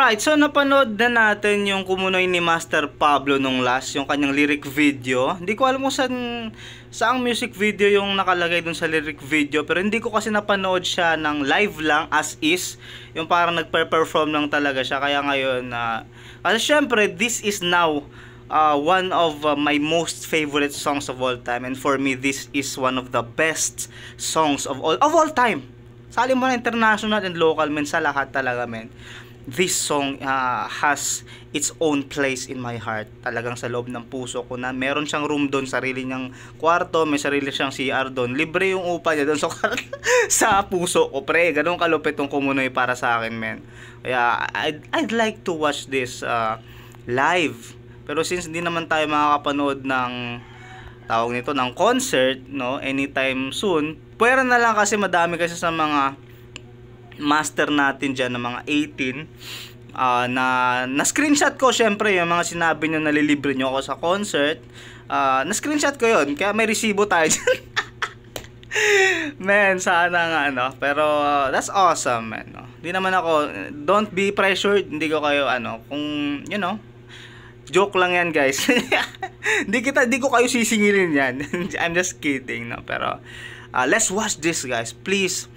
Alright, so napanood na natin yung Kumunoy ni Master Pablo nung last, yung kanyang lyric video. Hindi ko alam kung saang music video yung nakalagay dun sa lyric video, pero hindi ko kasi napanood siya ng live lang as is, yung parang nagpe-perform lang talaga siya. Kaya ngayon, kasi syempre, this is now one of my most favorite songs of all time, and for me, this is one of the best songs of all time. Sali mo na international and local, men, sa lahat talaga, men. This song has its own place in my heart. Talagang sa loob ng puso ko na meron siyang room doon, sarili niyang kwarto, may sarili siyang CR doon. Libre yung upa niya doon sa puso ko, pre. Ganun kalupit tong Kumunoy para sa akin, men. Kaya I'd like to watch this live. Pero since hindi naman tayo makakapanood ng tawag nito ng concert, no, anytime soon, pwera na lang kasi madami kasi sa mga master natin dyan ng mga 18 na screenshot ko syempre yung mga sinabi nyo nalilibre nyo ako sa concert, na screenshot ko yun, kaya may resibo tayo dyan. Man, sana nga pero that's awesome, man, no? Di naman ako, don't be pressured, hindi ko kayo kung you know, joke lang yan, guys. Di ko kayo sisingilin yan. I'm just kidding, no? Pero let's watch this, guys. Please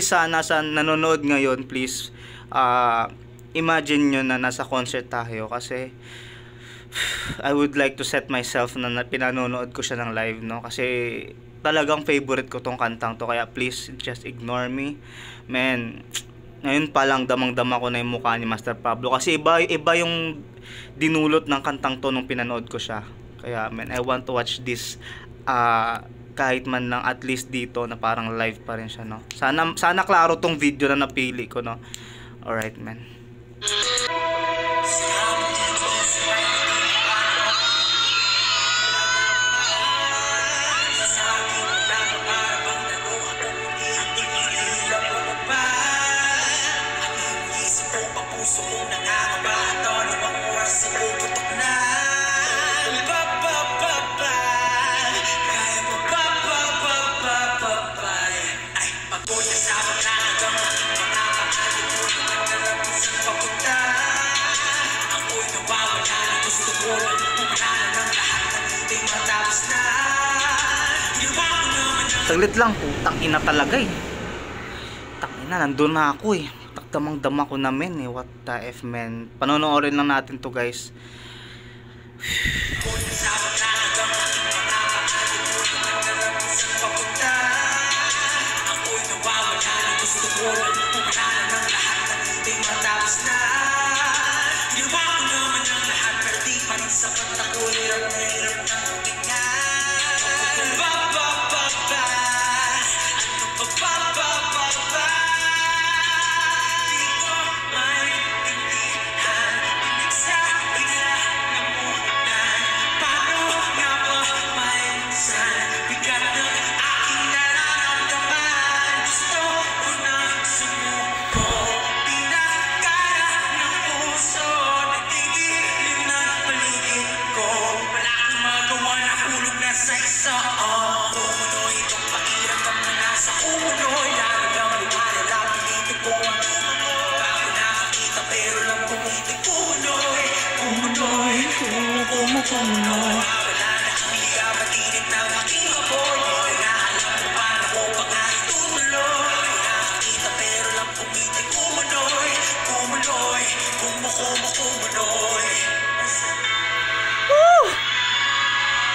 sana sa nanonood ngayon, please imagine nyo na nasa concert tayo, kasi I would like to set myself na pinanonood ko siya ng live, no? Kasi talagang favorite ko tong kantang to, kaya please just ignore me, man. Ngayon pa lang damang-dama ko na yung mukha ni Master Pablo, kasi iba yung dinulot ng kantang to nung pinanood ko siya. Kaya, man, I want to watch this kahit man lang at least dito na parang live pa rin siya, no? Sana klaro tong video na napili ko, no? Alright, man. Saglit lang, putang ina talaga eh. Tangina, nandun na ako eh. Damang-dama ko na, men eh. What the F, men. Panonoorin lang natin to, guys.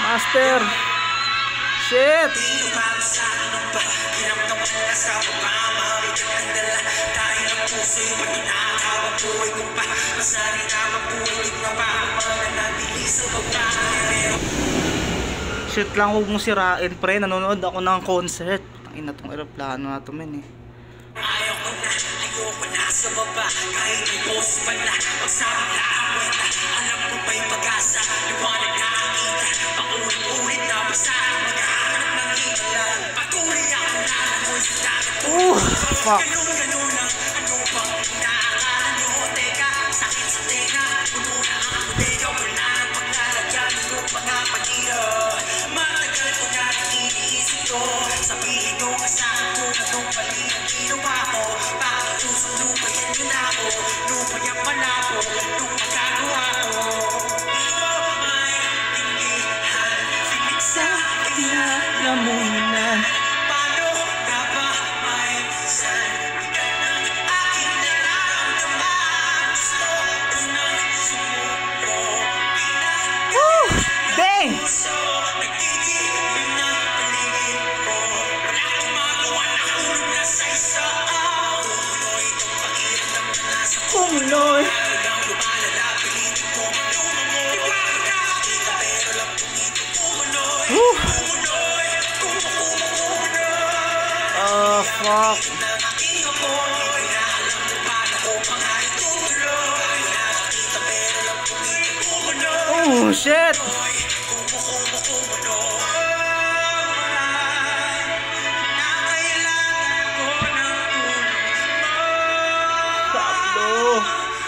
Master, shit. Shit lang, huwag mong sirain, pre. Nanonood ako ng concert. Tangin na tong aeroplano na to, men eh. Ayoko na sa baba, kahit may boss pa na magsabi na ang kwenta. Alam ko ba'y pag-asa, liwanag na ang kita. Paulit-ulit na basa, maghahanap ng ilan. Patuloy ako na langoy sa dagat. Fuck. Ganun lang, ano bang inaakala nyo? Teka, sakit sa tenga, puno na ang bodega. Wala nang paglalagyan ng mga pagkira. Matagal ko na iniisip to. Sabihin nyo kasama ko na nung mali ang ginawa ko. Bakit usap lupa yan yun ako? Lupa yan pala. kumunoy. Oh, fuck. Oh, shit. Pablo.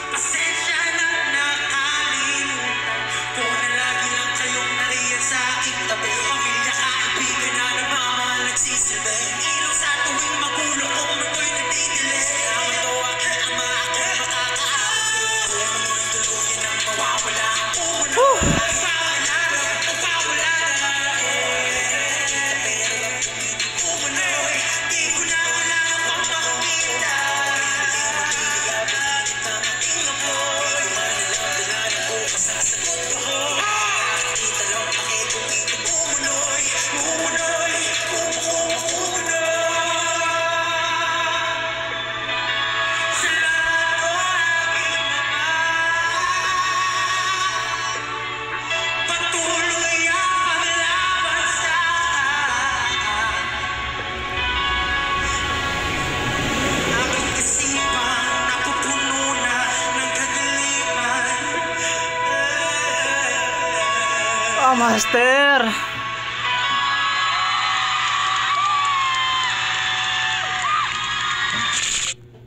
Pasensya na nakalimutan ko na lagi lang kayong nariyan sa aking tabi. Pamilya, kaibigan na nagmamahal nagsisilbi. Ilaw sa tuwing magulo ko, ako'y nagdidili. Salamat o aking ama, ako'y makakaabot. Kumunoy tuluyan ang mawawala. Kumunoy, mawawala na. Pero lang kumunoy, di ko na kailangan pang makita. Oh, master.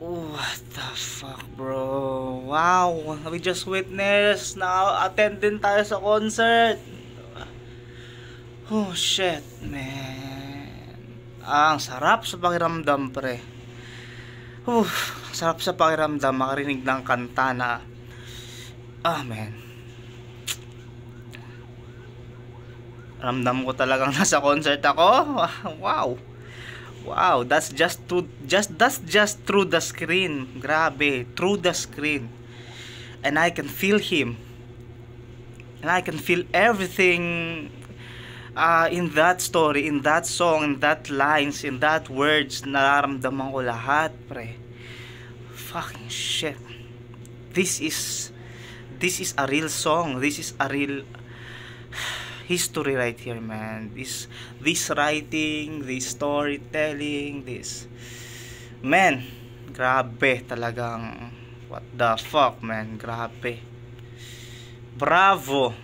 What the fuck, bro? Wow, we just witnessed na attend din tayo sa concert. Oh shit, man. Ang sarap sa pakiramdam, pre. Sarap sa pakiramdam makarinig ng kanta na man. Ramdam ko talagang nasa concert ako. Wow, that's just through the screen. Grabe, through the screen. And I can feel him. And I can feel everything in that story, in that song, in that lines, in that words. Nararamdaman ko lahat, pre. Fucking shit. This is a real song. This is a real history right here, man. This writing, this storytelling, this, man, grabe talagang, what the fuck, man, grabe. Bravo,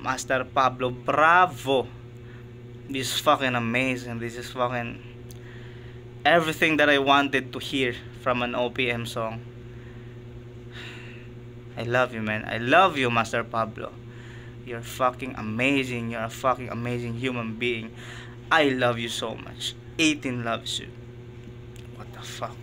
Master Pablo, bravo. This is fucking amazing. This is fucking everything that I wanted to hear from an OPM song. I love you, man. I love you, Master Pablo. You're fucking amazing. You're a fucking amazing human being. I love you so much. 18 loves you. What the fuck?